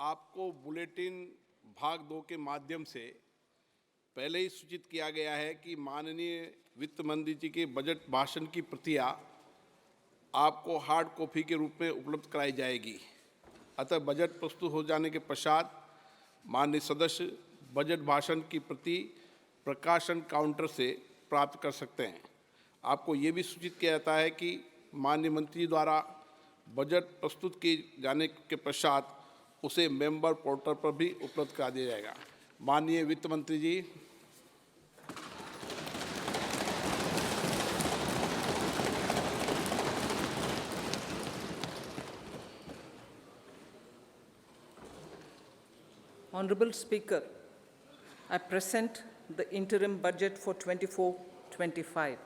आपको बुलेटिन भाग 2 के माध्यम से पहले ही सूचित किया गया है कि माननीय वित्त मंत्री जी के बजट भाषण की प्रतियां आपको हार्ड कॉपी के रूप में उपलब्ध कराई जाएगी। अतः बजट प्रस्तुत हो जाने के पश्चात माननीय सदस्य बजट भाषण की प्रति प्रकाशन काउंटर से प्राप्त कर सकते हैं। आपको ये भी सूचित किया जाता है कि माननीय मंत्री द्वारा बजट प्रस्तुत किए जाने के पश्चात उसे मेंबर पोर्टल पर भी उपलब्ध करा दिया जाएगा। माननीय वित्त मंत्री जी। Honorable Speaker, I present the interim budget for 24-25.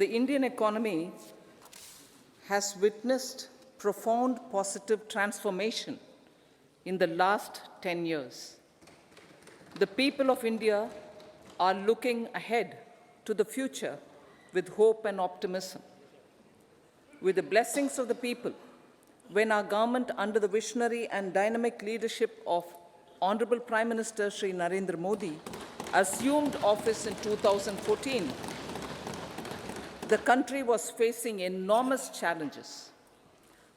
The Indian economy has witnessed profound positive transformation in the last 10 years. The people of India are looking ahead to the future with hope and optimism. With the blessings of the people, when our government, under the visionary and dynamic leadership of Honorable Prime Minister Shri Narendra Modi, assumed office in 2014, the country was facing enormous challenges.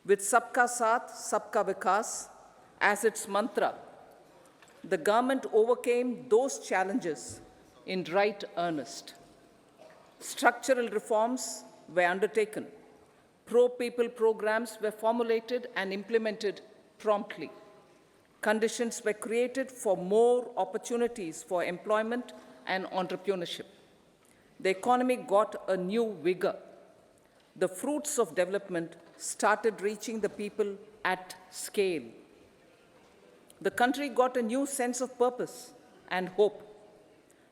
With Sabka Saath, Sabka Vikas as its mantra, the government overcame those challenges in right earnest. Structural reforms were undertaken. Pro-people programs were formulated and implemented promptly. Conditions were created for more opportunities for employment and entrepreneurship. The economy got a new vigor. The fruits of development started reaching the people at scale. The country got a new sense of purpose and hope.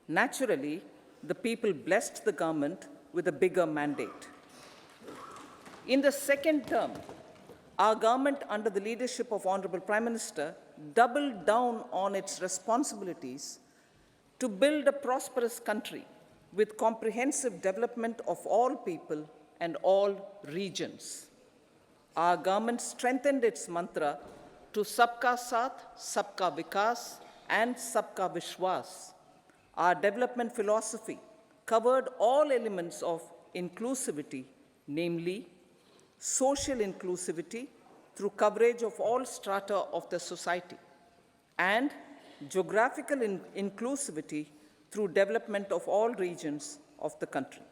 Naturally, the people blessed the government with a bigger mandate. In the second term, our government, under the leadership of Honorable Prime Minister, doubled down on its responsibilities to build a prosperous country with comprehensive development of all people and all regions. Our government strengthened its mantra to Sabka Saath, Sabka Vikas, and Sabka Vishwas. Our development philosophy covered all elements of inclusivity, namely social inclusivity through coverage of all strata of the society, and geographical inclusivity through development of all regions of the country.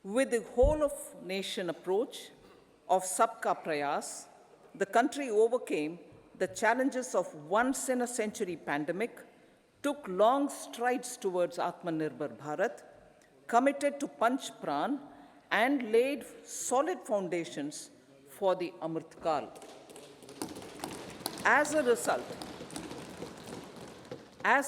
With the whole of nation approach of Sabka Prayas, the country overcame the challenges of once-in-a-century pandemic, took long strides towards Atmanirbhar Bharat, committed to Panch Pran, and laid solid foundations for the Amrit Kal. As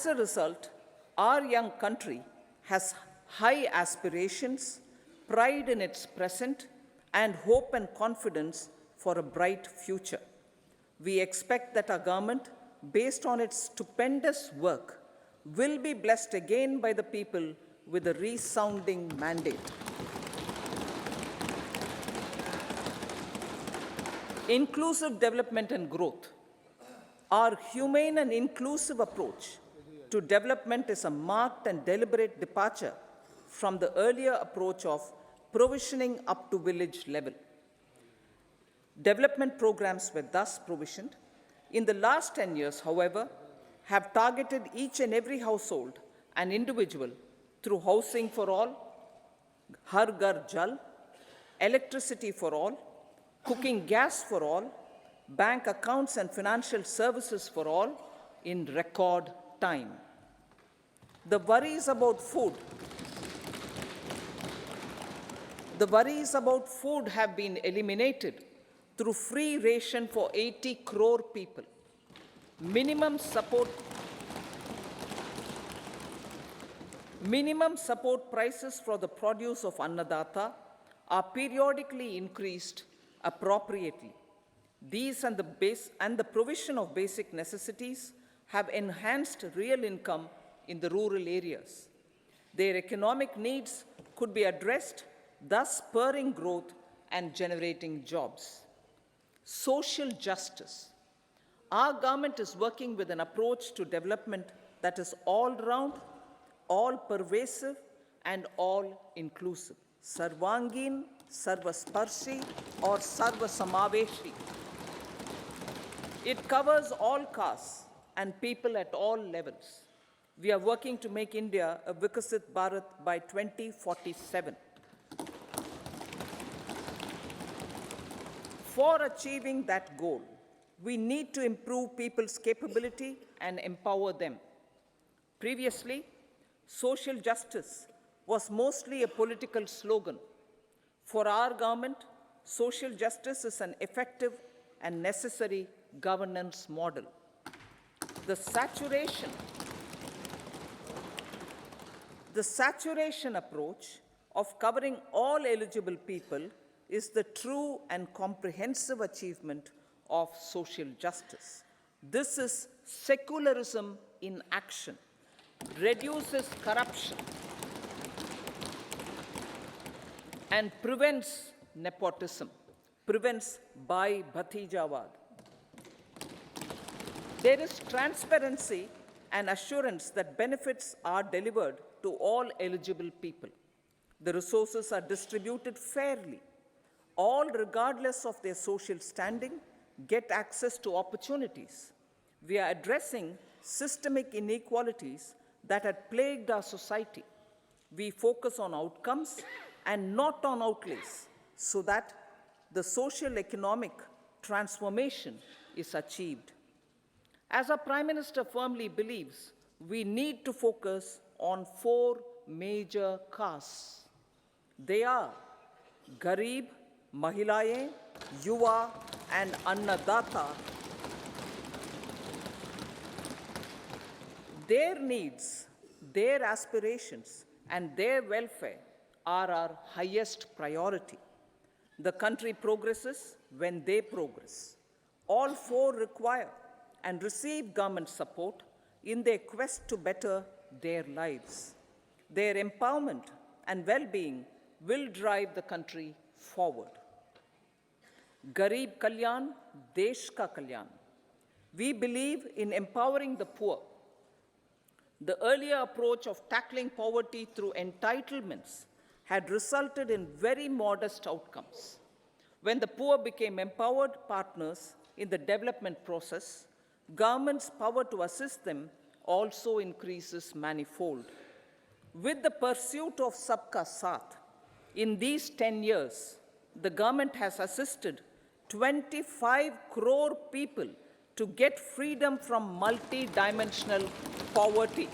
a result, our young country has high aspirations, pride in its present, and hope and confidence for a bright future. We expect that our government, based on its stupendous work, will be blessed again by the people with a resounding mandate. Inclusive development and growth. Our humane and inclusive approach to development is a marked and deliberate departure from the earlier approach of provisioning up to village level. Development programs were thus provisioned. In the last 10 years, however, have targeted each and every household and individual through housing for all, Har Ghar Jal, electricity for all, cooking gas for all, bank accounts and financial services for all in record time. The worries about food have been eliminated through free ration for 80 crore people. Minimum support prices for the produce of Annadata are periodically increased appropriately. These and the provision of basic necessities have enhanced real income in the rural areas. Their economic needs could be addressed, thus spurring growth and generating jobs. Social justice. Our government is working with an approach to development that is all-round, all-pervasive, and all-inclusive. Sarvangin, Sarvasparshi, or Sarvasamaveshi. It covers all castes and people at all levels. We are working to make India a Vikasit Bharat by 2047. For achieving that goal, we need to improve people's capability and empower them. Previously, social justice was mostly a political slogan. For our government, social justice is an effective and necessary governance model. The saturation approach of covering all eligible people is the true and comprehensive achievement of social justice. This is secularism in action, reduces corruption, and prevents nepotism, prevents Bhai Bhatijawad. There is transparency and assurance that benefits are delivered to all eligible people. The resources are distributed fairly. All, regardless of their social standing, get access to opportunities. We are addressing systemic inequalities that had plagued our society. We focus on outcomes and not on outlays so that the social economic transformation is achieved. As our Prime Minister firmly believes, we need to focus on 4 major castes. They are Garib, Mahilaye, Yuva, and Annadata. Their needs, their aspirations, and their welfare are our highest priority. The country progresses when they progress. All 4 require and receive government support in their quest to better their lives. Their empowerment and well-being will drive the country forward. Garib Kalyan, Desh Ka Kalyan. We believe in empowering the poor. The earlier approach of tackling poverty through entitlements had resulted in very modest outcomes. When the poor became empowered partners in the development process, government's power to assist them also increases manifold. With the pursuit of Sabka Saath, in these 10 years, the government has assisted 25 crore people to get freedom from multi-dimensional poverty.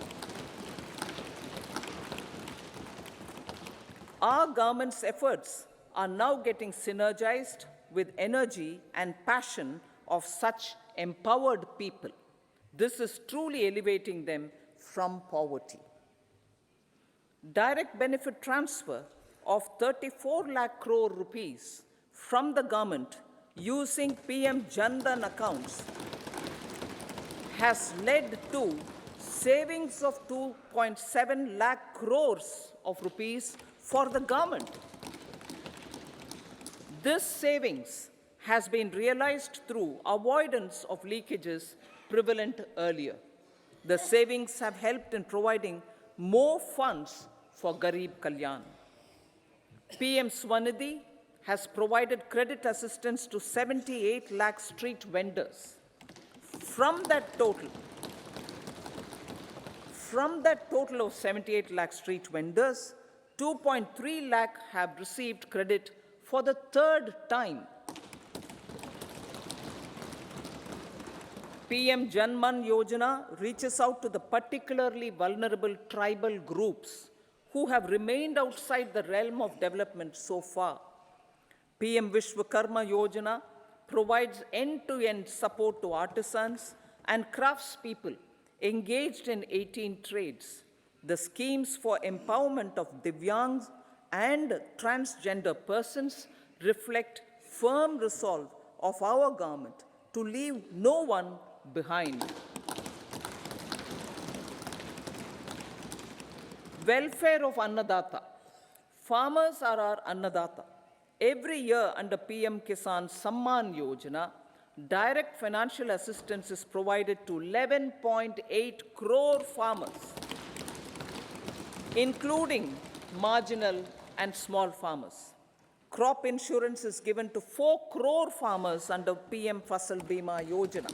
Our government's efforts are now getting synergized with energy and passion of such empowered people. This is truly elevating them from poverty. Direct benefit transfer of 34 lakh crore rupees from the government using PM Jan Dhan accounts has led to savings of 2.7 lakh crores of rupees for the government. This savings has been realized through avoidance of leakages prevalent earlier. The savings have helped in providing more funds for Garib Kalyan. PM Swanidhi has provided credit assistance to 78 lakh street vendors. From that total of 78 lakh street vendors, 2.3 lakh have received credit for the 3rd time. PM Janman Yojana reaches out to the particularly vulnerable tribal groups who have remained outside the realm of development so far. PM Vishwakarma Yojana provides end-to-end support to artisans and craftspeople engaged in 18 trades. The schemes for empowerment of Divyangs and transgender persons reflect firm resolve of our government to leave no one behind. Welfare of Annadata. Farmers are our Annadata. Every year under PM Kisan Samman Yojana, direct financial assistance is provided to 11.8 crore farmers, including marginal and small farmers. Crop insurance is given to 4 crore farmers under PM Fasal Bima Yojana.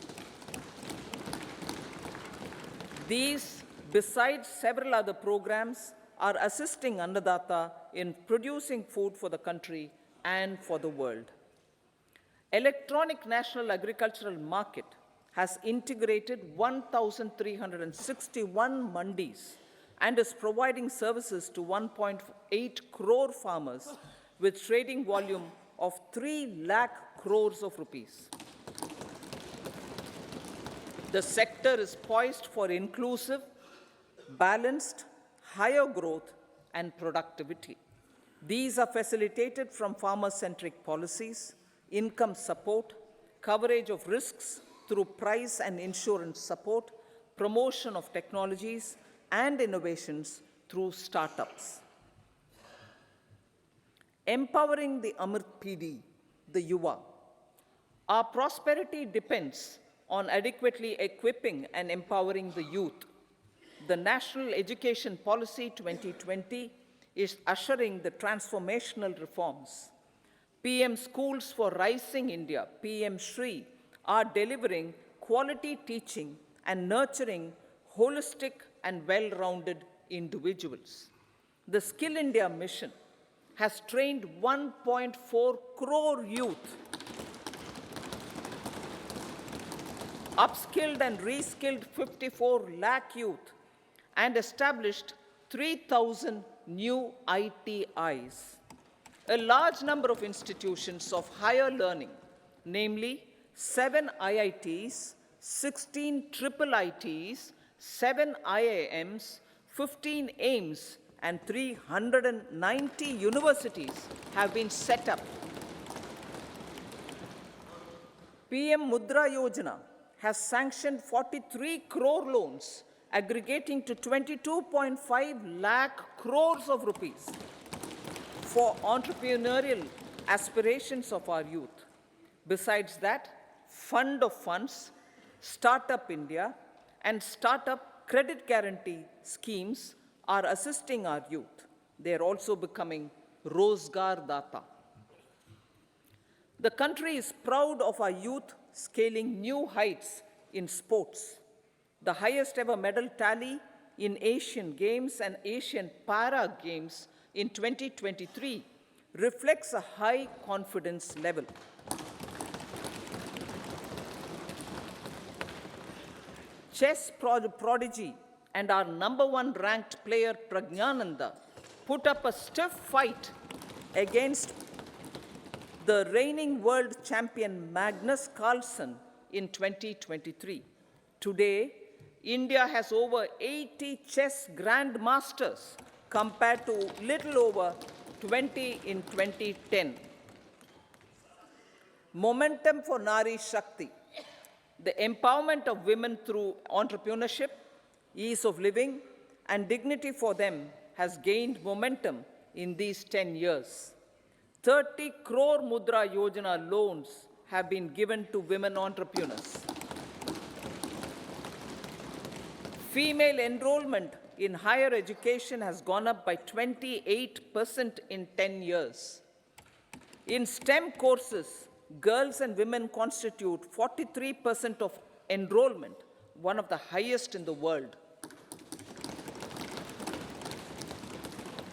These, besides several other programs, are assisting Annadata in producing food for the country and for the world. Electronic National Agricultural Market has integrated 1,361 mandis and is providing services to 1.8 crore farmers with trading volume of 3 lakh crores of rupees. The sector is poised for inclusive, balanced, higher growth and productivity. These are facilitated from farmer-centric policies, income support, coverage of risks through price and insurance support, promotion of technologies and innovations through startups. Empowering the Amrit PD, the Yuva. Our prosperity depends on adequately equipping and empowering the youth. The National Education Policy 2020 is ushering the transformational reforms. PM Schools for Rising India, PM Shri, are delivering quality teaching and nurturing holistic and well-rounded individuals. The Skill India mission has trained 1.4 crore youth, upskilled and reskilled 54 lakh youth, and established 3,000 new ITIs. A large number of institutions of higher learning, namely 7 IITs, 16 triple ITs, 7 IIMs, 15 AIMS, and 390 universities have been set up. PM Mudra Yojana has sanctioned 43 crore loans aggregating to 22.5 lakh crores of rupees for entrepreneurial aspirations of our youth. Besides that, Fund of Funds, Startup India, and Startup Credit Guarantee schemes are assisting our youth. They are also becoming Rozgar Data. The country is proud of our youth scaling new heights in sports. The highest ever medal tally in Asian Games and Asian Para Games in 2023 reflects a high confidence level. Chess prodigy and our #1 ranked player Pragnananda put up a stiff fight against the reigning world champion Magnus Carlsen in 2023. Today, India has over 80 chess grandmasters compared to little over 20 in 2010. Momentum for Nari Shakti. The empowerment of women through entrepreneurship, ease of living, and dignity for them has gained momentum in these 10 years. 30 crore Mudra Yojana loans have been given to women entrepreneurs. Female enrollment in higher education has gone up by 28% in 10 years. In STEM courses, girls and women constitute 43% of enrollment, one of the highest in the world.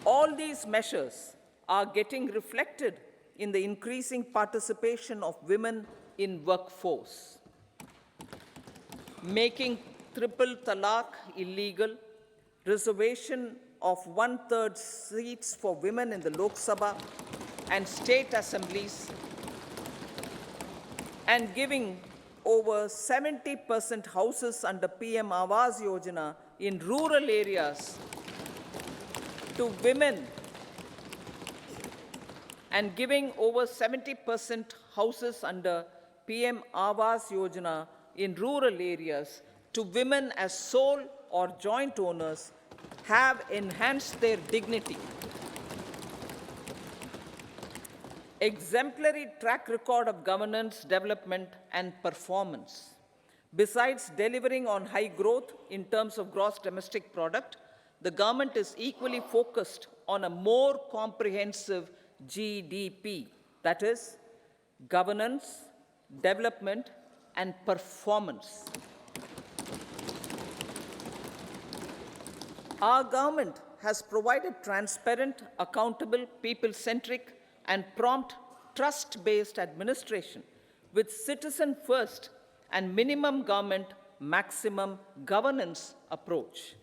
All these measures are getting reflected in the increasing participation of women in workforce. Making triple talaq illegal, reservation of 1/3 seats for women in the Lok Sabha and state assemblies, and giving over 70% houses under PM Awas Yojana in rural areas to women, and giving over 70% houses under PM Awas Yojana in rural areas to women as sole or joint owners have enhanced their dignity. Exemplary track record of governance, development, and performance. Besides delivering on high growth in terms of gross domestic product, the government is equally focused on a more comprehensive GDP, that is, governance, development, and performance. Our government has provided transparent, accountable, people-centric, and prompt, trust-based administration with citizen-first and minimum government, maximum governance approach.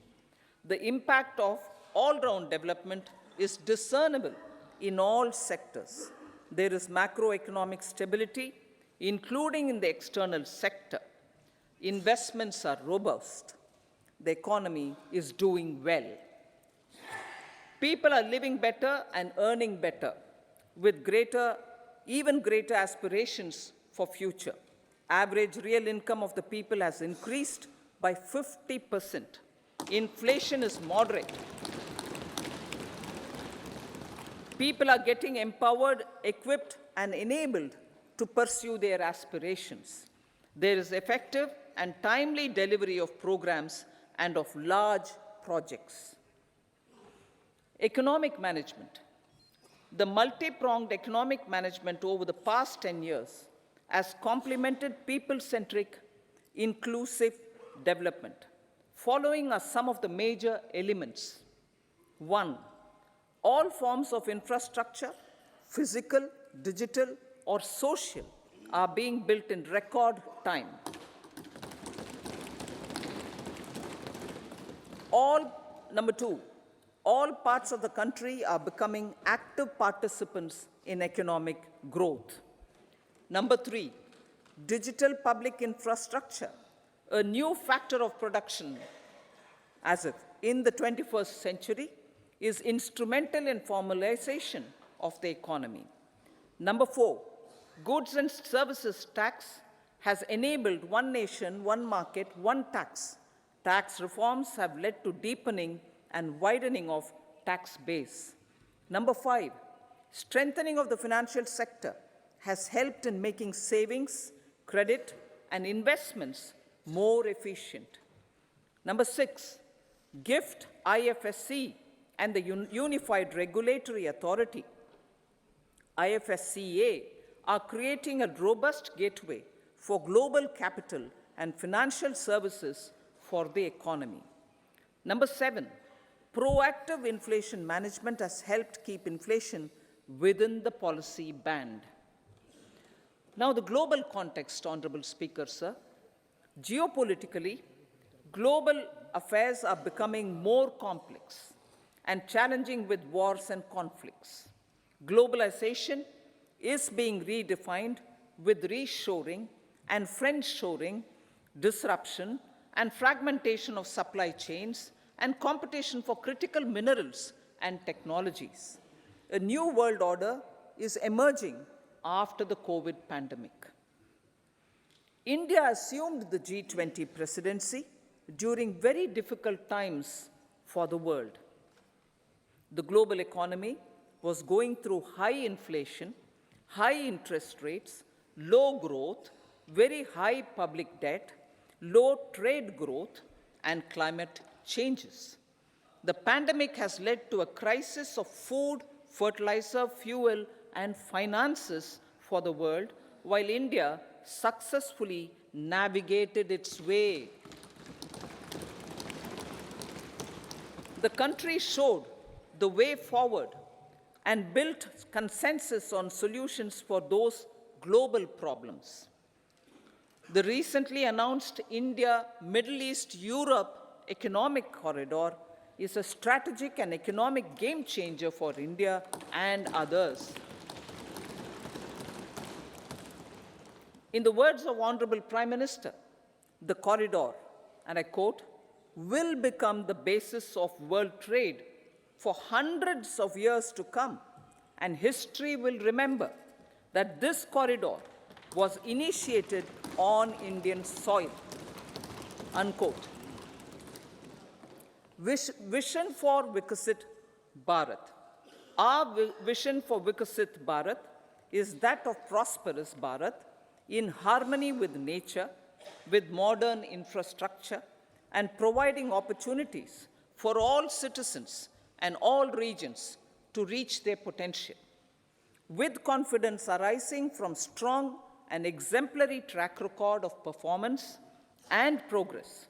The impact of all-round development is discernible in all sectors. There is macroeconomic stability, including in the external sector. Investments are robust. The economy is doing well. People are living better and earning better, with even greater aspirations for future. Average real income of the people has increased by 50%. Inflation is moderate. People are getting empowered, equipped, and enabled to pursue their aspirations. There is effective and timely delivery of programs and of large projects. Economic management. The multi-pronged economic management over the past 10 years has complemented people-centric, inclusive development. Following are some of the major elements. 1. All forms of infrastructure, physical, digital, or social, are being built in record time. Number 2, all parts of the country are becoming active participants in economic growth. Number 3, digital public infrastructure, a new factor of production as if in the 21st century, is instrumental in formalization of the economy. Number 4, goods and services tax has enabled one nation, one market, one tax. Tax reforms have led to deepening and widening of tax base. Number 5, strengthening of the financial sector has helped in making savings, credit, and investments more efficient. Number 6, GIFT, IFSC, and the Unified Regulatory Authority, IFSCA, are creating a robust gateway for global capital and financial services for the economy. Number 7, proactive inflation management has helped keep inflation within the policy band. Now, the global context, Honorable Speaker, sir. Geopolitically, global affairs are becoming more complex and challenging with wars and conflicts. Globalization is being redefined with reshoring and friendshoring, disruption and fragmentation of supply chains and competition for critical minerals and technologies. A new world order is emerging after the COVID pandemic. India assumed the G20 presidency during very difficult times for the world. The global economy was going through high inflation, high interest rates, low growth, very high public debt, low trade growth, and climate changes. The pandemic has led to a crisis of food, fertilizer, fuel, and finances for the world, while India successfully navigated its way. The country showed the way forward and built consensus on solutions for those global problems. The recently announced India-Middle East-Europe economic corridor is a strategic and economic game changer for India and others. In the words of Honorable Prime Minister, the corridor, and I quote, will become the basis of world trade for hundreds of years to come, and history will remember that this corridor was initiated on Indian soil, unquote. Vision for Vikasit Bharat. Our vision for Vikasit Bharat is that of prosperous Bharat in harmony with nature, with modern infrastructure, and providing opportunities for all citizens and all regions to reach their potential. With confidence arising from strong and exemplary track record of performance and progress,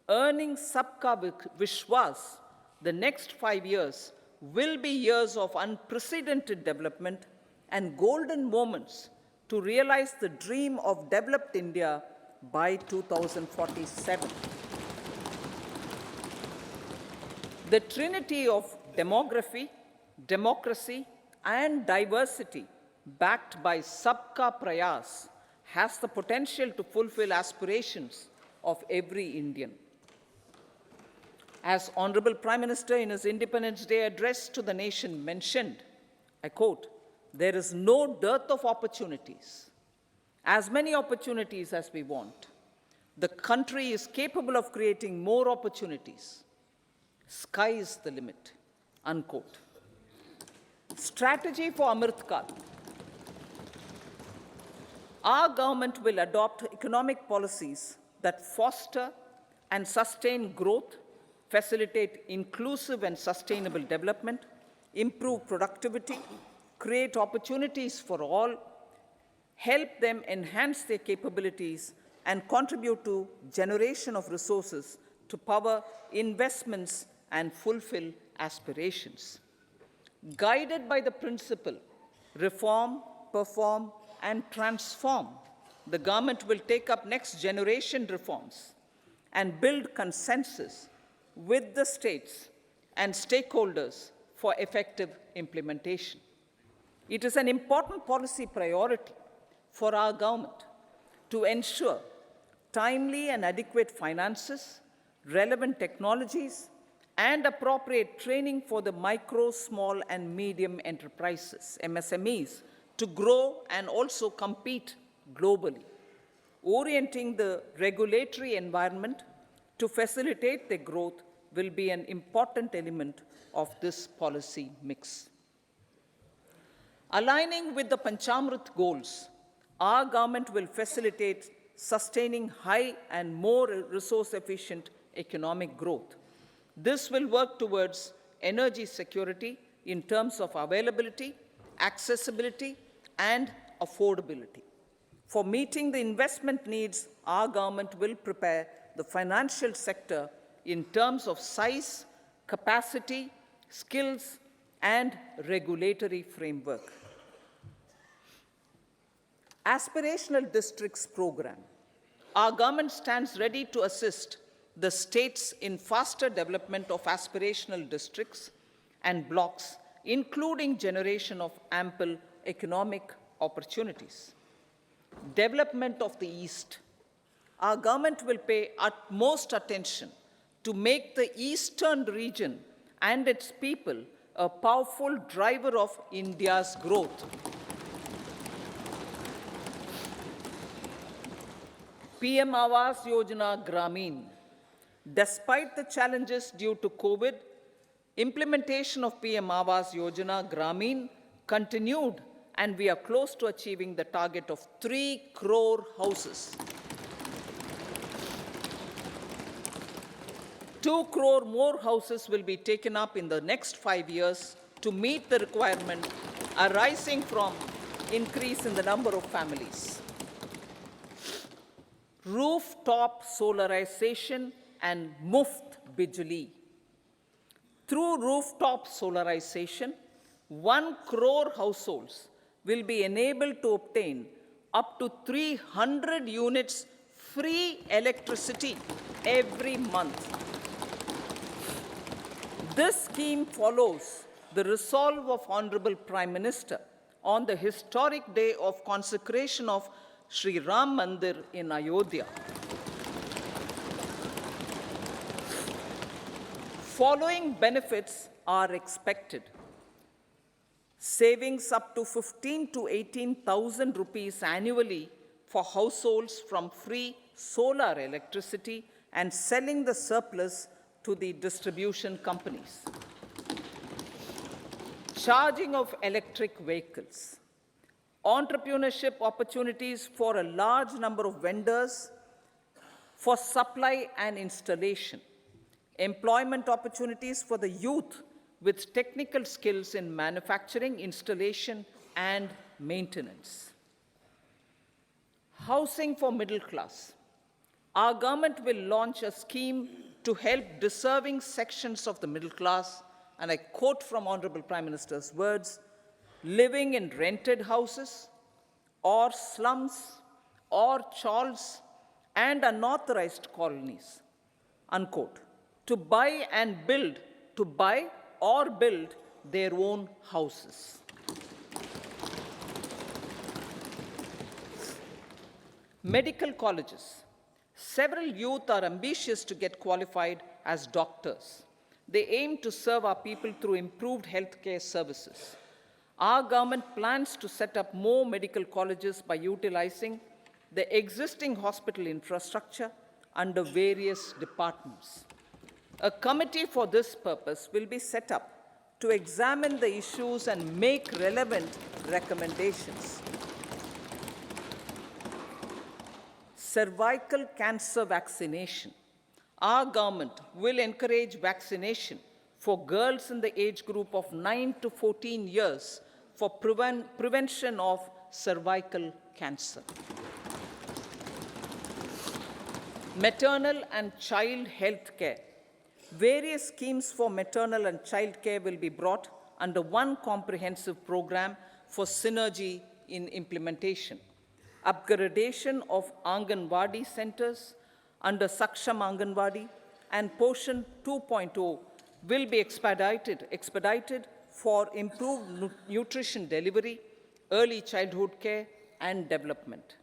earning Sabka Vishwas, the next 5 years will be years of unprecedented development and golden moments to realize the dream of developed India by 2047. The trinity of demography, democracy, and diversity backed by Sabka Prayas has the potential to fulfill aspirations of every Indian. As Honorable Prime Minister in his Independence Day address to the nation mentioned, I quote, "There is no dearth of opportunities, as many opportunities as we want. The country is capable of creating more opportunities. Sky is the limit," unquote. Strategy for Amrit Kal. Our government will adopt economic policies that foster and sustain growth, facilitate inclusive and sustainable development, improve productivity, create opportunities for all, help them enhance their capabilities, and contribute to generation of resources to power investments and fulfill aspirations. Guided by the principle, reform, perform, and transform, the government will take up next generation reforms and build consensus with the states and stakeholders for effective implementation. It is an important policy priority for our government to ensure timely and adequate finances, relevant technologies, and appropriate training for the micro, small, and medium enterprises, MSMEs, to grow and also compete globally. Orienting the regulatory environment to facilitate their growth will be an important element of this policy mix. Aligning with the Panchamrit goals, our government will facilitate sustaining high and more resource-efficient economic growth. This will work towards energy security in terms of availability, accessibility, and affordability. For meeting the investment needs, our government will prepare the financial sector in terms of size, capacity, skills, and regulatory framework. Aspirational Districts Program. Our government stands ready to assist the states in faster development of aspirational districts and blocks, including generation of ample economic opportunities. Development of the East. Our government will pay utmost attention to make the eastern region and its people a powerful driver of India's growth. PM Awas Yojana Grameen. Despite the challenges due to COVID, implementation of PM Awas Yojana Grameen continued, and we are close to achieving the target of 3 crore houses. 2 crore more houses will be taken up in the next 5 years to meet the requirement arising from increase in the number of families. Rooftop solarization and Muft Bijli. Through rooftop solarization, 1 crore households will be enabled to obtain up to 300 units free electricity every month. This scheme follows the resolve of Honorable Prime Minister on the historic day of consecration of Sri Ram Mandir in Ayodhya. Following benefits are expected. Savings up to 15 to 18,000 rupees annually for households from free solar electricity and selling the surplus to the distribution companies. Charging of electric vehicles. Entrepreneurship opportunities for a large number of vendors for supply and installation. Employment opportunities for the youth with technical skills in manufacturing, installation, and maintenance. Housing for middle class. Our government will launch a scheme to help deserving sections of the middle class, and I quote from Honorable Prime Minister's words, living in rented houses or slums or chawls and unauthorized colonies, unquote, to buy or build their own houses. Medical colleges. Several youth are ambitious to get qualified as doctors. They aim to serve our people through improved healthcare services. Our government plans to set up more medical colleges by utilizing the existing hospital infrastructure under various departments. A committee for this purpose will be set up to examine the issues and make relevant recommendations. Cervical cancer vaccination. Our government will encourage vaccination for girls in the age group of 9 to 14 years for prevention of cervical cancer. Maternal and child health care. Various schemes for maternal and child care will be brought under one comprehensive program for synergy in implementation. Upgradation of Anganwadi centers under Saksham Anganwadi and Poshan 2.0 will be expedited for improved nutrition delivery, early childhood care, and development.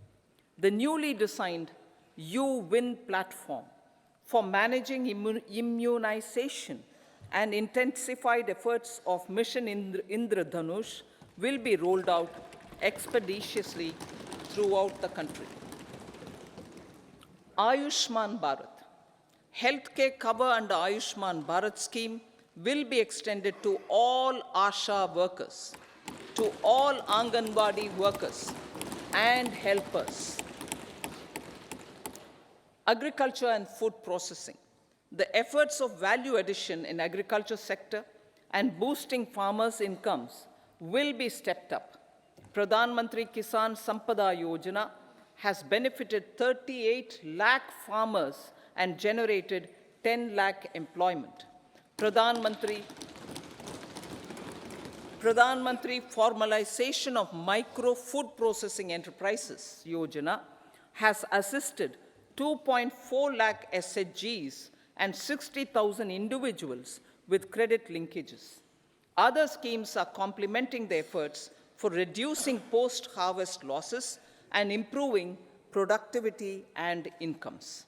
The newly designed U-Win platform for managing immunization and intensified efforts of Mission Indradhanush will be rolled out expeditiously throughout the country. Ayushman Bharat. Healthcare cover under Ayushman Bharat scheme will be extended to all ASHA workers, to all Anganwadi workers and helpers. Agriculture and food processing. The efforts of value addition in agriculture sector and boosting farmers' incomes will be stepped up. Pradhan Mantri Kisan Sampada Yojana has benefited 38 lakh farmers and generated 10 lakh employment. Pradhan Mantri Formalization of Micro Food Processing Enterprises Yojana has assisted 2.4 lakh SHGs and 60,000 individuals with credit linkages. Other schemes are complementing the efforts for reducing post-harvest losses and improving productivity and incomes.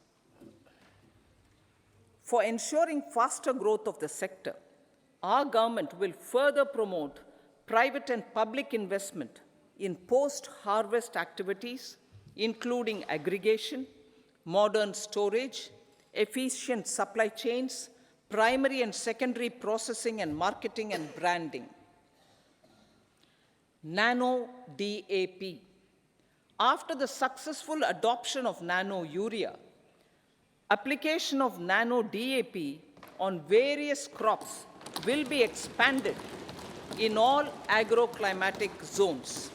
For ensuring faster growth of the sector, our government will further promote private and public investment in post-harvest activities, including aggregation, modern storage, efficient supply chains, primary and secondary processing and marketing and branding. Nano DAP. After the successful adoption of nano urea, application of nano DAP on various crops will be expanded in all agroclimatic zones.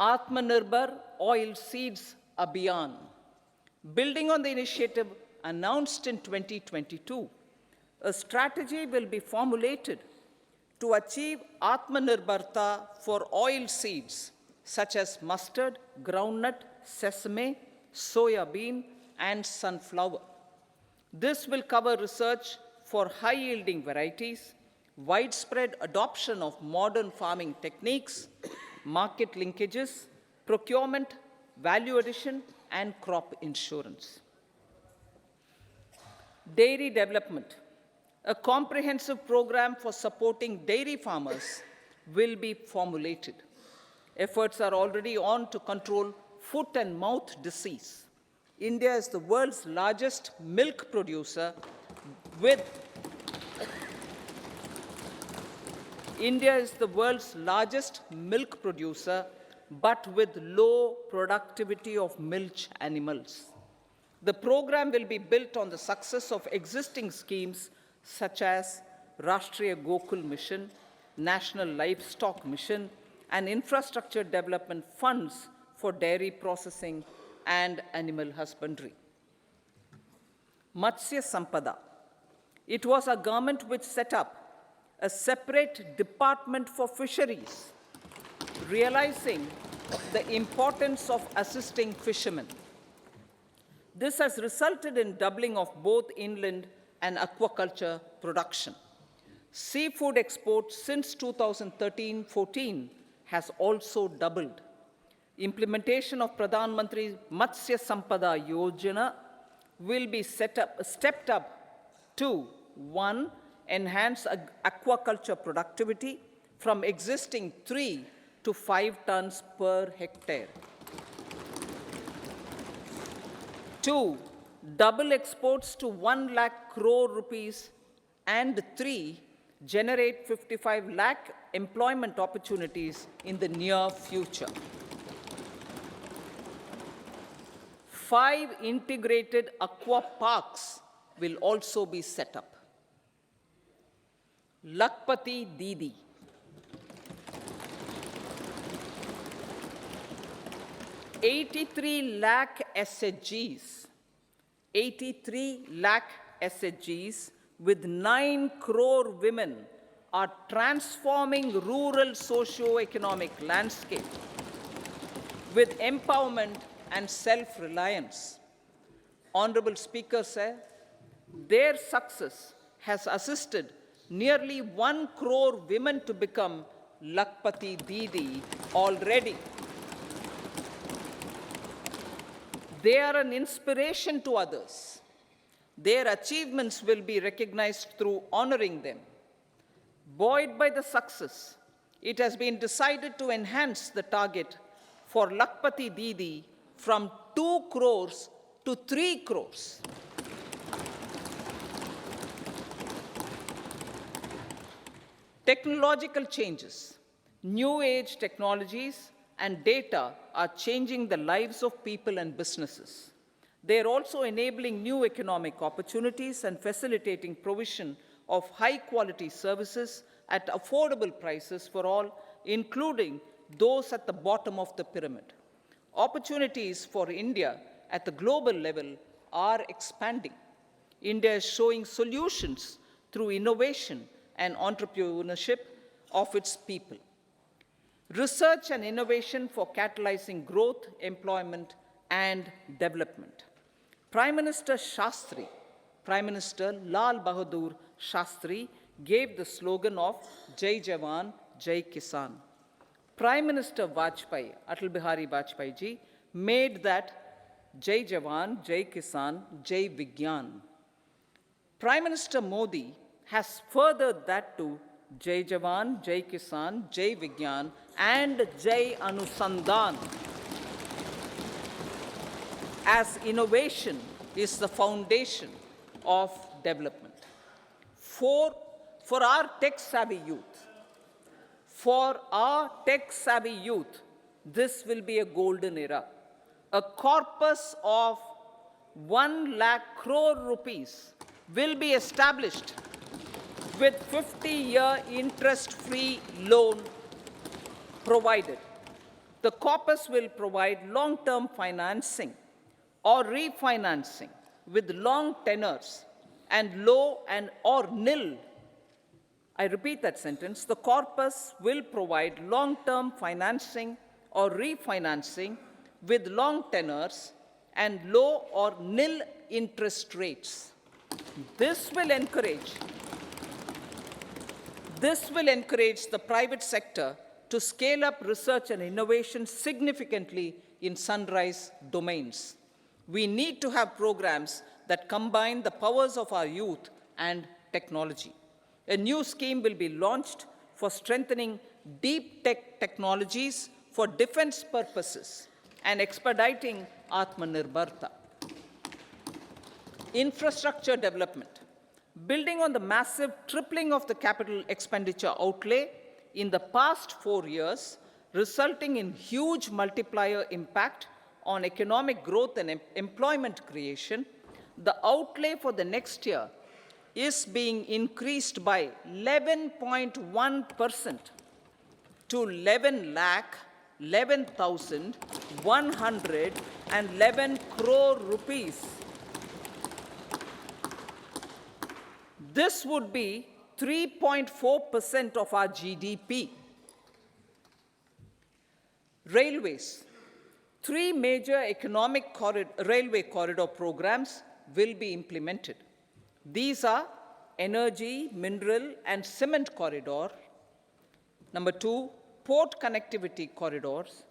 Atmanirbhar Oil Seeds Abhiyan. Building on the initiative announced in 2022, a strategy will be formulated to achieve Atmanirbharta for oil seeds such as mustard, groundnut, sesame, soya bean, and sunflower. This will cover research for high-yielding varieties, widespread adoption of modern farming techniques, market linkages, procurement, value addition, and crop insurance. Dairy development. A comprehensive program for supporting dairy farmers will be formulated. Efforts are already on to control foot and mouth disease, India is the world's largest milk producer with India is the world's largest milk producer, but with low productivity of milch animals. The program will be built on the success of existing schemes such as Rashtriya Gokul Mission, National Livestock Mission, and infrastructure development funds for dairy processing and animal husbandry. Matsya Sampada. It was our government which set up a separate department for fisheries, realizing the importance of assisting fishermen. This has resulted in doubling of both inland and aquaculture production. Seafood exports since 2013-14 has also doubled. Implementation of Pradhan Mantri Matsya Sampada Yojana will be stepped up to 1. Enhance aquaculture productivity from existing 3 to 5 tons per hectare. 2. Double exports to 1 lakh crore rupees, and 3. Generate 55 lakh employment opportunities in the near future. 5 integrated aqua parks will also be set up. Lakpati Didi. $83 lakh SHGs, 83 lakh SHGs with 9 crore women are transforming rural socio-economic landscape with empowerment and self-reliance. Honorable Speaker said, their success has assisted nearly 1 crore women to become Lakpati Didi already. They are an inspiration to others. Their achievements will be recognized through honoring them. Buoyed by the success, it has been decided to enhance the target for Lakpati Didi from 2 crores to 3 crores. Technological changes, new age technologies, and data are changing the lives of people and businesses. They are also enabling new economic opportunities and facilitating provision of high-quality services at affordable prices for all, including those at the bottom of the pyramid. Opportunities for India at the global level are expanding. India is showing solutions through innovation and entrepreneurship of its people. Research and innovation for catalyzing growth, employment, and development. Prime Minister Shastri, Prime Minister Lal Bahadur Shastri gave the slogan of Jai Jawan, Jai Kisan. Prime Minister Vajpayee, Atal Bihari Vajpayee ji, made that Jai Jawan, Jai Kisan, Jai Vigyan. Prime Minister Modi has furthered that to Jai Jawan, Jai Kisan, Jai Vigyan, and Jai Anusandhan, as innovation is the foundation of development. For our tech-savvy youth, this will be a golden era. A corpus of 1 lakh crore rupees will be established with 50-year interest-free loan provided. The corpus will provide long-term financing or refinancing with long tenors and low and or nil. I repeat that sentence. The corpus will provide long-term financing or refinancing with long tenors and low or nil interest rates. This will encourage the private sector to scale up research and innovation significantly in sunrise domains. We need to have programs that combine the powers of our youth and technology. A new scheme will be launched for strengthening deep tech technologies for defense purposes and expediting Atmanirbharta. Infrastructure development. Building on the massive tripling of the capital expenditure outlay in the past 4 years, resulting in huge multiplier impact on economic growth and employment creation, the outlay for the next year is being increased by 11.1% to 11,111 crore rupees. This would be 3.4% of our GDP. Railways. 3 major railway corridor programs will be implemented. These are energy, mineral, and cement corridor. Number 2, port connectivity corridors.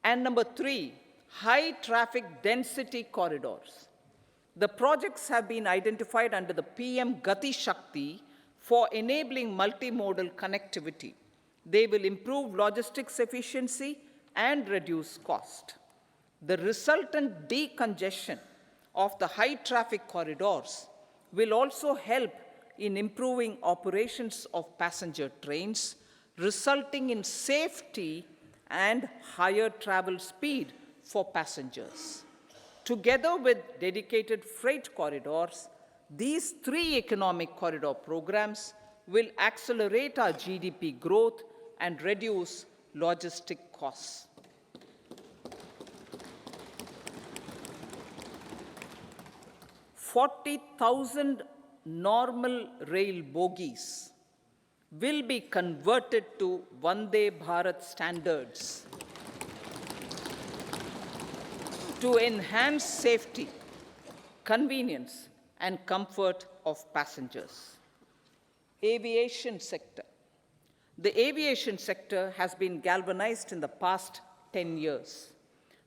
And number 3, high traffic density corridors. The projects have been identified under the PM Gati Shakti for enabling multimodal connectivity. They will improve logistics efficiency and reduce cost. The resultant decongestion of the high traffic corridors will also help in improving operations of passenger trains, resulting in safety and higher travel speed for passengers. Together with dedicated freight corridors, these 3 economic corridor programs will accelerate our GDP growth and reduce logistic costs. $40,000 normal rail bogies will be converted to Vande Bharat standards to enhance safety, convenience, and comfort of passengers. Aviation sector. The aviation sector has been galvanized in the past 10 years.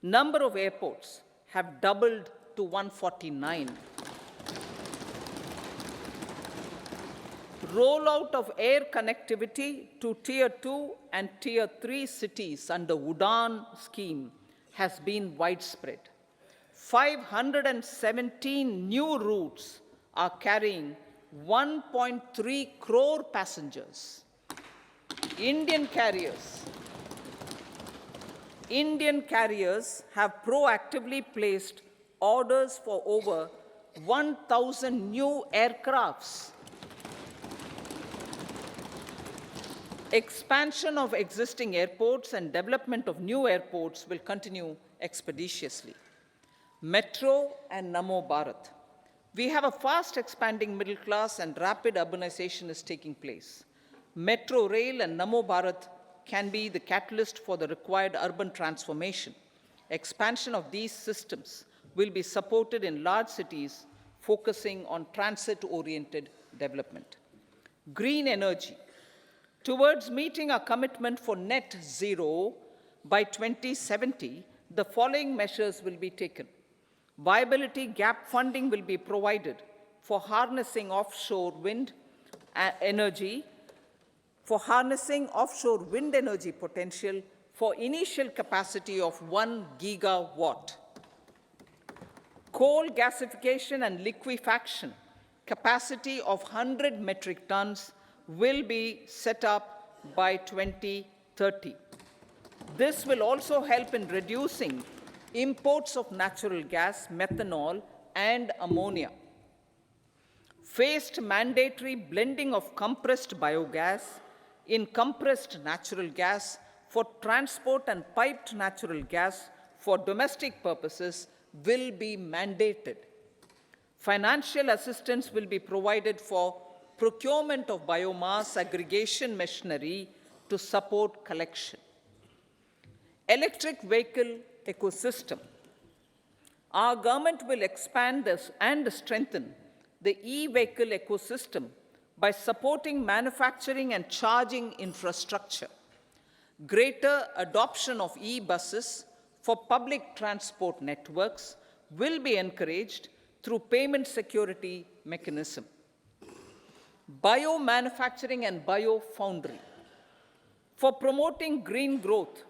Number of airports have doubled to 149. Rollout of air connectivity to Tier 2 and Tier 3 cities under UDAN scheme has been widespread. 517 new routes are carrying 1.3 crore passengers. Indian carriers have proactively placed orders for over 1,000 new aircrafts. Expansion of existing airports and development of new airports will continue expeditiously. Metro and Namo Bharat. We have a fast expanding middle class and rapid urbanization is taking place. Metro rail and Namo Bharat can be the catalyst for the required urban transformation. Expansion of these systems will be supported in large cities, focusing on transit-oriented development. Green energy. Towards meeting our commitment for net zero by 2070, the following measures will be taken. Viability gap funding will be provided for harnessing offshore wind energy potential for initial capacity of 1 gigawatt. Coal gasification and liquefaction capacity of 100 metric tons will be set up by 2030. This will also help in reducing imports of natural gas, methanol, and ammonia. Phased mandatory blending of compressed biogas in compressed natural gas for transport and piped natural gas for domestic purposes will be mandated. Financial assistance will be provided for procurement of biomass aggregation machinery to support collection. Electric vehicle ecosystem. Our government will expand this and strengthen the e-vehicle ecosystem by supporting manufacturing and charging infrastructure. Greater adoption of e-buses for public transport networks will be encouraged through payment security mechanism. Biomanufacturing and biofoundry. For promoting green growth,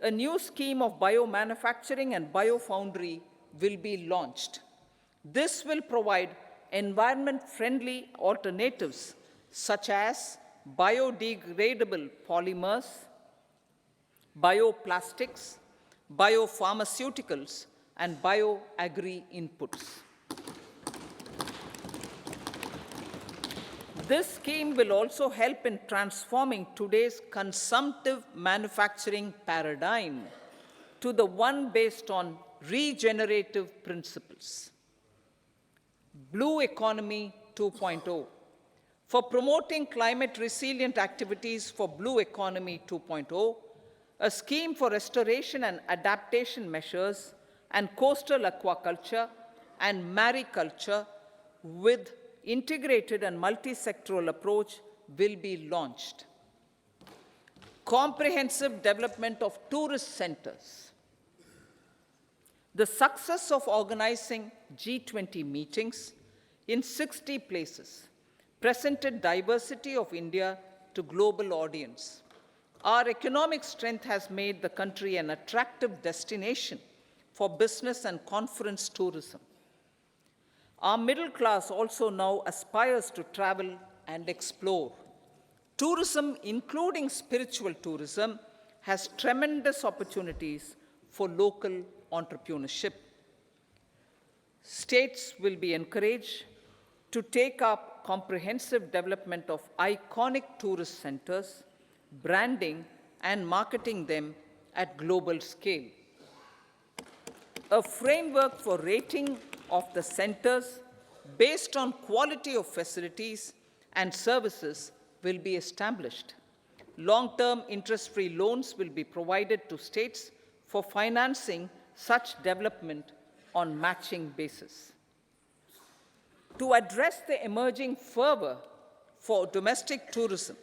a new scheme of biomanufacturing and biofoundry will be launched. This will provide environment-friendly alternatives such as biodegradable polymers, bioplastics, biopharmaceuticals, and bioagri-inputs. This scheme will also help in transforming today's consumptive manufacturing paradigm to the one based on regenerative principles. Blue Economy 2.0. For promoting climate-resilient activities for Blue Economy 2.0, a scheme for restoration and adaptation measures and coastal aquaculture and mariculture with integrated and multi-sectoral approach will be launched. Comprehensive development of tourist centers. The success of organizing G20 meetings in 60 places presented diversity of India to global audience. Our economic strength has made the country an attractive destination for business and conference tourism. Our middle class also now aspires to travel and explore. Tourism, including spiritual tourism, has tremendous opportunities for local entrepreneurship. States will be encouraged to take up comprehensive development of iconic tourist centers, branding and marketing them at global scale. A framework for rating of the centers based on quality of facilities and services will be established. Long-term interest-free loans will be provided to states for financing such development on matching basis. To address the emerging fervor for domestic tourism,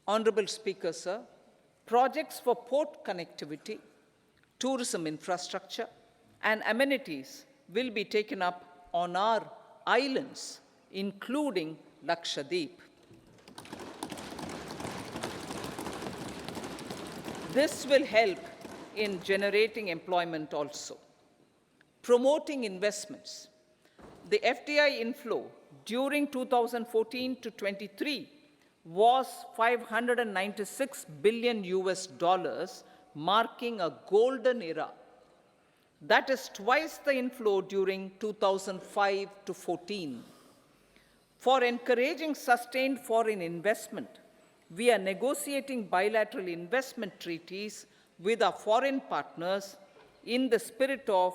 Honorable Speaker, sir, projects for port connectivity, tourism infrastructure, and amenities will be taken up on our islands, including Lakshadweep. This will help in generating employment also. Promoting investments. The FDI inflow during 2014 to 23 was $596 billion, marking a golden era. That is twice the inflow during 2005 to 14. For encouraging sustained foreign investment, we are negotiating bilateral investment treaties with our foreign partners in the spirit of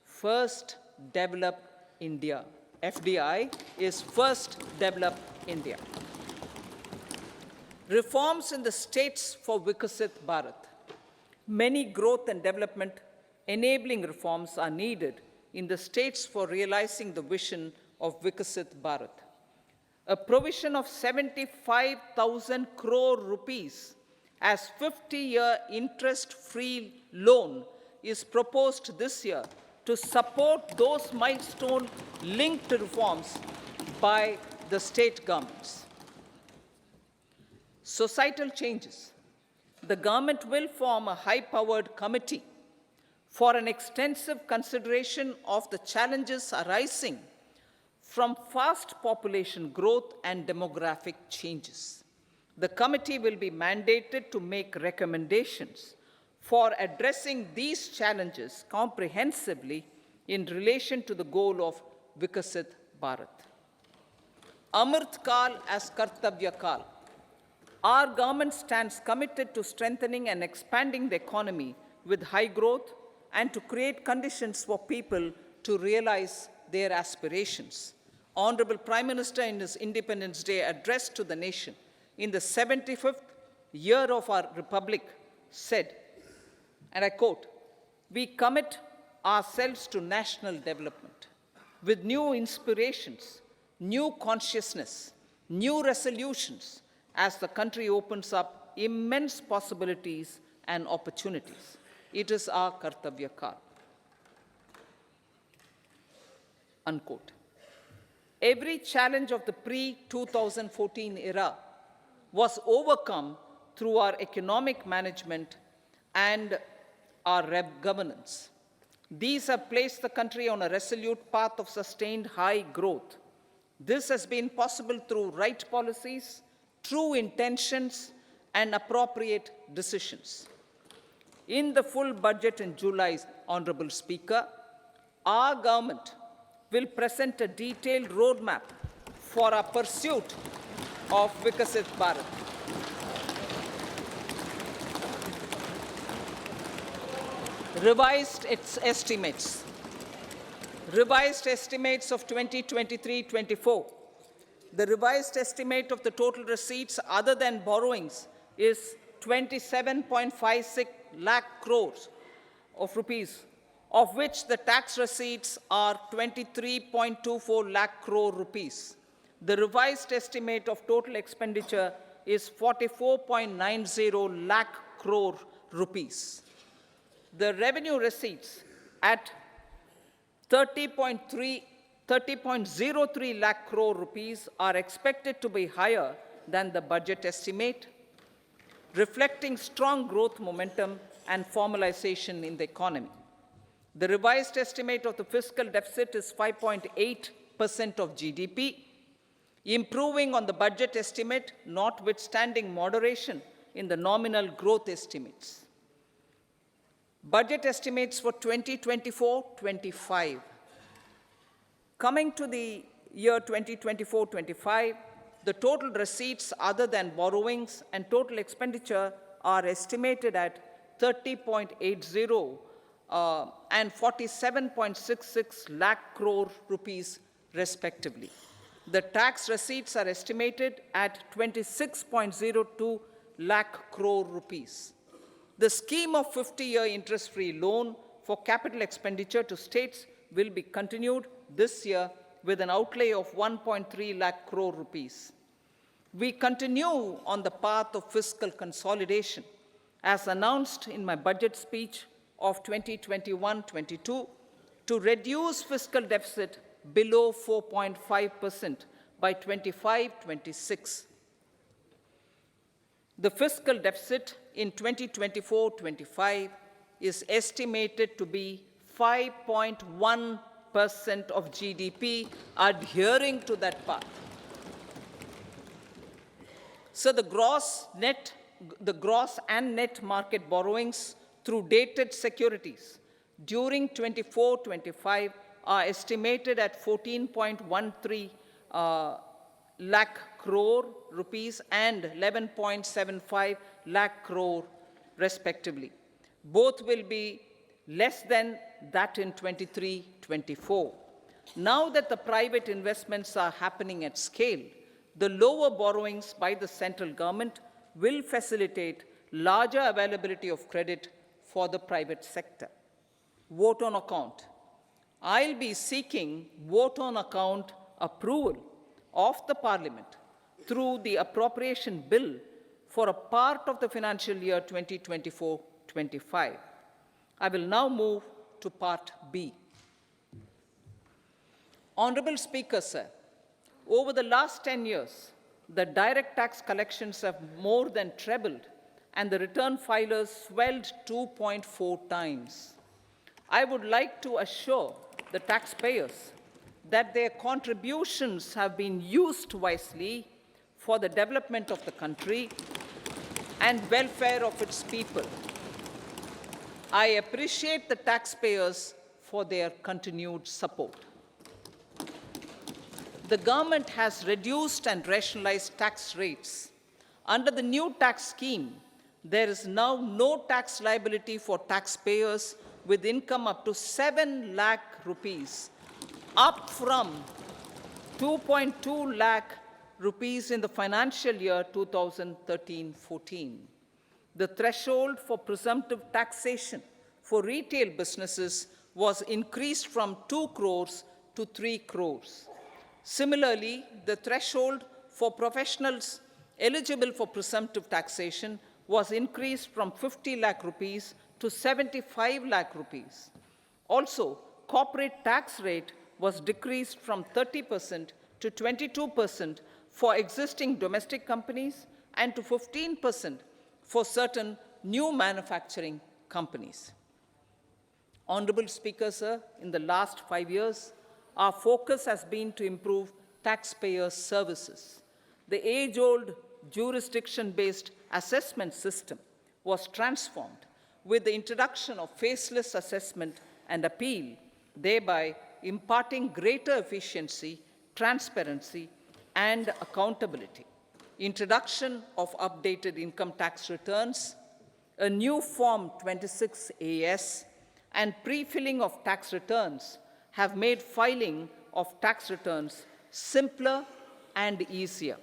First Develop India. FDI is First Develop India. Reforms in the states for Vikasit Bharat. Many growth and development enabling reforms are needed in the states for realizing the vision of Vikasit Bharat. A provision of 75,000 crore rupees as 50-year interest-free loan is proposed this year to support those milestone-linked reforms by the state governments. Societal changes. The government will form a high-powered committee for an extensive consideration of the challenges arising from fast population growth and demographic changes. The committee will be mandated to make recommendations for addressing these challenges comprehensively in relation to the goal of Vikasit Bharat. Amrit Kal as Kartavya Kal. Our government stands committed to strengthening and expanding the economy with high growth and to create conditions for people to realize their aspirations. Honorable Prime Minister, in his Independence Day address to the nation in the 75th year of our Republic, said, and I quote, "We commit ourselves to national development with new inspirations, new consciousness, new resolutions as the country opens up immense possibilities and opportunities. It is our Kartavya Kal." Unquote. Every challenge of the pre-2014 era was overcome through our economic management and our governance. These have placed the country on a resolute path of sustained high growth. This has been possible through right policies, true intentions, and appropriate decisions. In the full budget in July, Honorable Speaker, our government will present a detailed roadmap for our pursuit of Vikasit Bharat. Revised estimates of 2023-24. The revised estimate of the total receipts other than borrowings is 27.56 lakh crores of rupees, of which the tax receipts are 23.24 lakh crore rupees. The revised estimate of total expenditure is 44.90 lakh crore rupees. The revenue receipts at 30.03 lakh crore rupees are expected to be higher than the budget estimate, reflecting strong growth momentum and formalization in the economy. The revised estimate of the fiscal deficit is 5.8% of GDP, improving on the budget estimate, notwithstanding moderation in the nominal growth estimates. Budget estimates for 2024-25. Coming to the year 2024-25, the total receipts other than borrowings and total expenditure are estimated at 30.80 and 47.66 lakh crore rupees respectively. The tax receipts are estimated at 26.02 lakh crore rupees. The scheme of 50-year interest-free loan for capital expenditure to states will be continued this year with an outlay of 1.3 lakh crore rupees. We continue on the path of fiscal consolidation, as announced in my budget speech of 2021-22, to reduce fiscal deficit below 4.5% by 25-26. The fiscal deficit in 2024-25 is estimated to be 5.1% of GDP, adhering to that path. So the gross and net market borrowings through dated securities during 24-25 are estimated at 14.13 lakh crore rupees and 11.75 lakh crore respectively. Both will be less than that in 23-24. Now that the private investments are happening at scale, the lower borrowings by the central government will facilitate larger availability of credit for the private sector. Vote on account. I'll be seeking vote on account approval of the Parliament through the appropriation bill for a part of the financial year 2024-25. I will now move to Part B. Honorable Speaker, sir, over the last 10 years, the direct tax collections have more than trebled and the return filers swelled 2.4 times. I would like to assure the taxpayers that their contributions have been used wisely for the development of the country and welfare of its people. I appreciate the taxpayers for their continued support. The government has reduced and rationalized tax rates. Under the new tax scheme, there is now no tax liability for taxpayers with income up to 7 lakh rupees, up from 2.2 lakh rupees in the financial year 2013-14. The threshold for presumptive taxation for retail businesses was increased from 2 crores to 3 crores. Similarly, the threshold for professionals eligible for presumptive taxation was increased from 50 lakh rupees to 75 lakh rupees. Also, corporate tax rate was decreased from 30% to 22% for existing domestic companies and to 15% for certain new manufacturing companies. Honorable Speaker, sir, in the last 5 years, our focus has been to improve taxpayer services. The age-old jurisdiction-based assessment system was transformed with the introduction of faceless assessment and appeal, thereby imparting greater efficiency, transparency, and accountability. Introduction of updated income tax returns, a new Form 26AS, and pre-filling of tax returns have made filing of tax returns simpler and easier.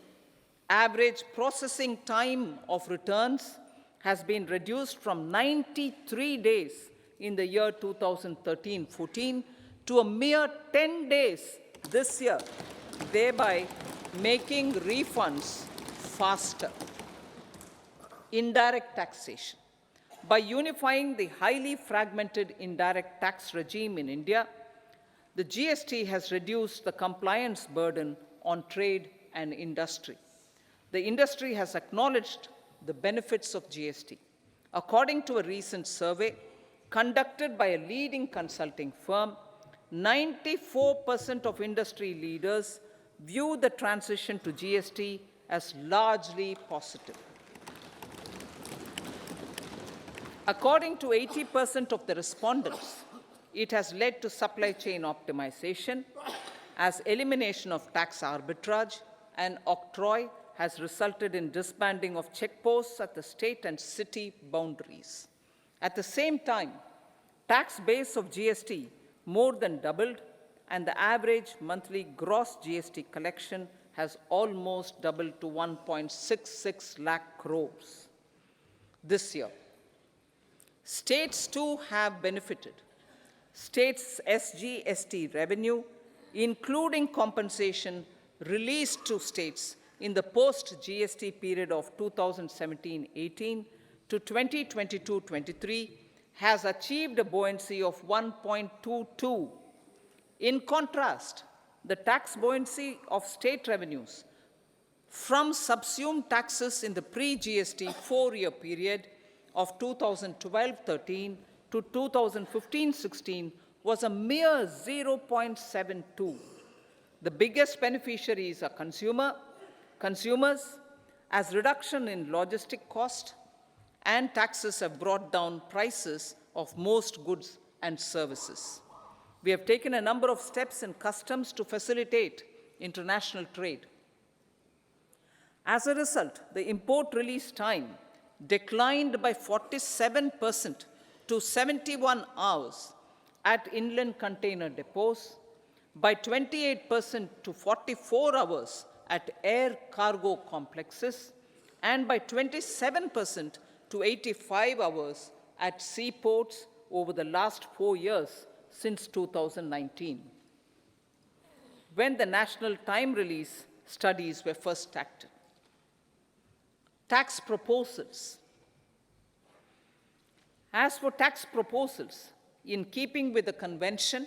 Average processing time of returns has been reduced from 93 days in the year 2013-14 to a mere 10 days this year, thereby making refunds faster. Indirect taxation. By unifying the highly fragmented indirect tax regime in India, the GST has reduced the compliance burden on trade and industry. The industry has acknowledged the benefits of GST. According to a recent survey conducted by a leading consulting firm, 94% of industry leaders view the transition to GST as largely positive. According to 80% of the respondents, it has led to supply chain optimization, as elimination of tax arbitrage and octroi has resulted in disbanding of checkposts at the state and city boundaries. At the same time, tax base of GST more than doubled, and the average monthly gross GST collection has almost doubled to 1.66 lakh crores this year. States too have benefited. States' SGST revenue, including compensation released to states in the post-GST period of 2017-18 to 2022-23, has achieved a buoyancy of 1.22. In contrast, the tax buoyancy of state revenues from subsumed taxes in the pre-GST four-year period of 2012-13 to 2015-16 was a mere 0.72. The biggest beneficiaries are consumers, as reduction in logistic cost and taxes have brought down prices of most goods and services. We have taken a number of steps in customs to facilitate international trade. As a result, the import release time declined by 47% to 71 hours at inland container depots, by 28% to 44 hours at air cargo complexes, and by 27% to 85 hours at seaports over the last 4 years since 2019, when the national time release studies were first started. Tax proposals. As for tax proposals, in keeping with the convention,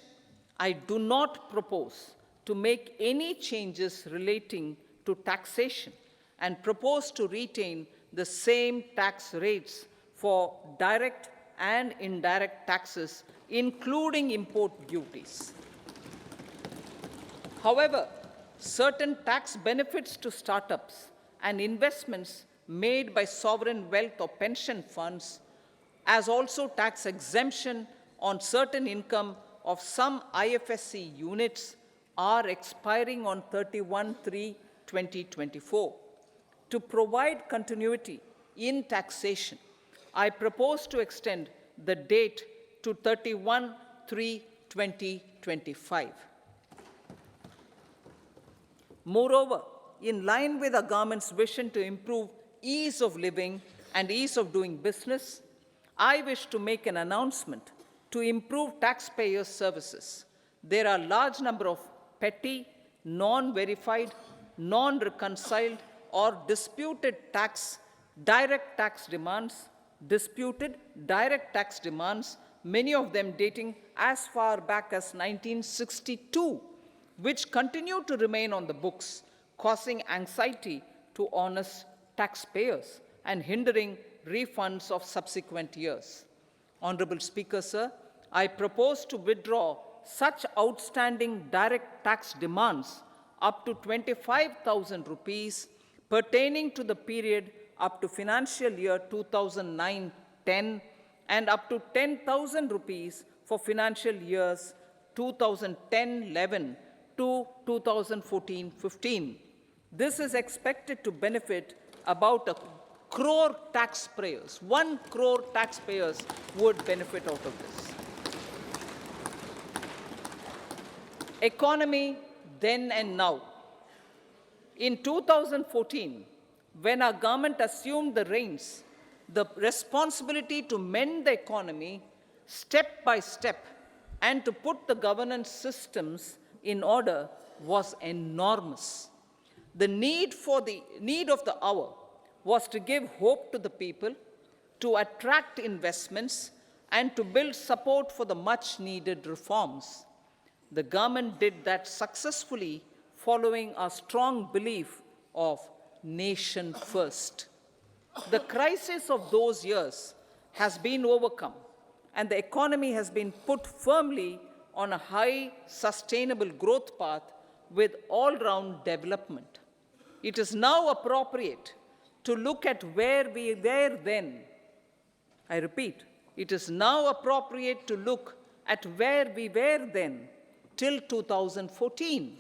I do not propose to make any changes relating to taxation and propose to retain the same tax rates for direct and indirect taxes, including import duties. However, certain tax benefits to startups and investments made by sovereign wealth or pension funds, as also tax exemption on certain income of some IFSC units, are expiring on 31/3/2024. To provide continuity in taxation, I propose to extend the date to 31/3/2025. Moreover, in line with our government's vision to improve ease of living and ease of doing business, I wish to make an announcement to improve taxpayer services. There are a large number of petty, non-verified, non-reconciled, or disputed direct tax demands, many of them dating as far back as 1962, which continue to remain on the books, causing anxiety to honest taxpayers and hindering refunds of subsequent years. Honorable Speaker, sir, I propose to withdraw such outstanding direct tax demands up to 25,000 rupees pertaining to the period up to financial year 2009-10 and up to 10,000 rupees for financial years 2010-11 to 2014-15. This is expected to benefit about 1 crore taxpayers. 1 crore taxpayers would benefit out of this. Economy then and now. In 2014, when our government assumed the reins, the responsibility to mend the economy step by step and to put the governance systems in order was enormous. The need of the hour was to give hope to the people, to attract investments, and to build support for the much-needed reforms. The government did that successfully, following a strong belief of nation first. The crisis of those years has been overcome, and the economy has been put firmly on a high, sustainable growth path with all-round development. It is now appropriate to look at where we were then. I repeat, it is now appropriate to look at where we were then till 2014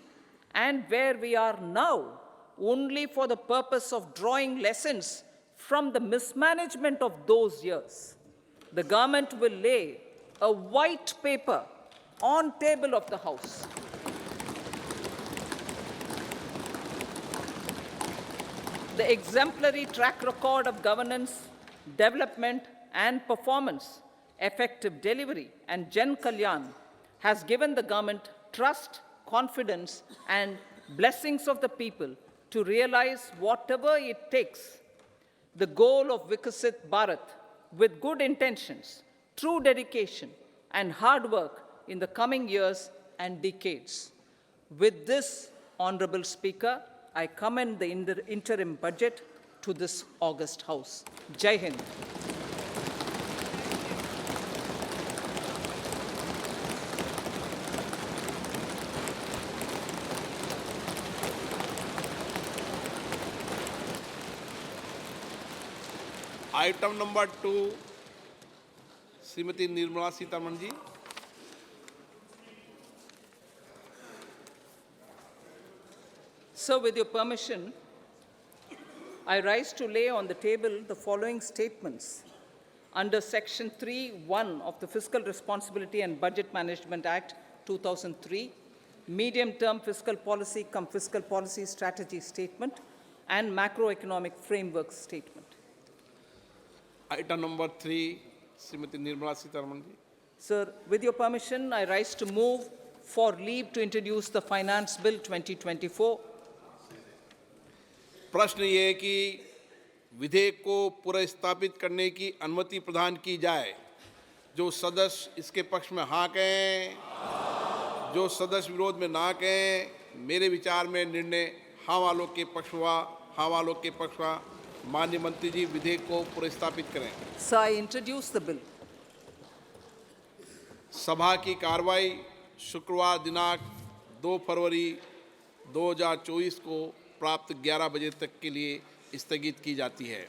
and where we are now, only for the purpose of drawing lessons from the mismanagement of those years. The government will lay a white paper on table of the House. The exemplary track record of governance, development, and performance, effective delivery, and Jan Kalyan has given the government trust, confidence, and blessings of the people to realize whatever it takes, the goal of Vikasit Bharat, with good intentions, true dedication, and hard work in the coming years and decades. With this, Honorable Speaker, I commend the interim budget to this august House. Jai Hind. Item number 2, Shrimati Nirmala Sitharaman ji. So, with your permission, I rise to lay on the table the following statements. Under Section 3(1) of the Fiscal Responsibility and Budget Management Act 2003, medium-term fiscal policy cum fiscal policy strategy statement and macroeconomic framework statement. Item number 3, Shrimati Nirmala Sitharaman ji. Sir, with your permission, I rise to move for leave to introduce the Finance Bill 2024. प्रश्न ये है कि विधेयक को पुनर्स्थापित करने की अनुमति प्रदान की जाए। जो सदस्य इसके पक्ष में हाँ कहें, जो सदस्य विरोध में ना कहें। मेरे विचार में निर्णय हाँ वालों के पक्ष हुआ। हाँ वालों के पक्ष हुआ। माननीय मंत्री जी, विधेयक को पुनर्स्थापित करें। Sir, I introduce the bill. सभा की कार्रवाई शुक्रवार दिनांक 2 फरवरी 2024 को प्राप्त 11 बजे तक के लिए स्थगित की जाती है।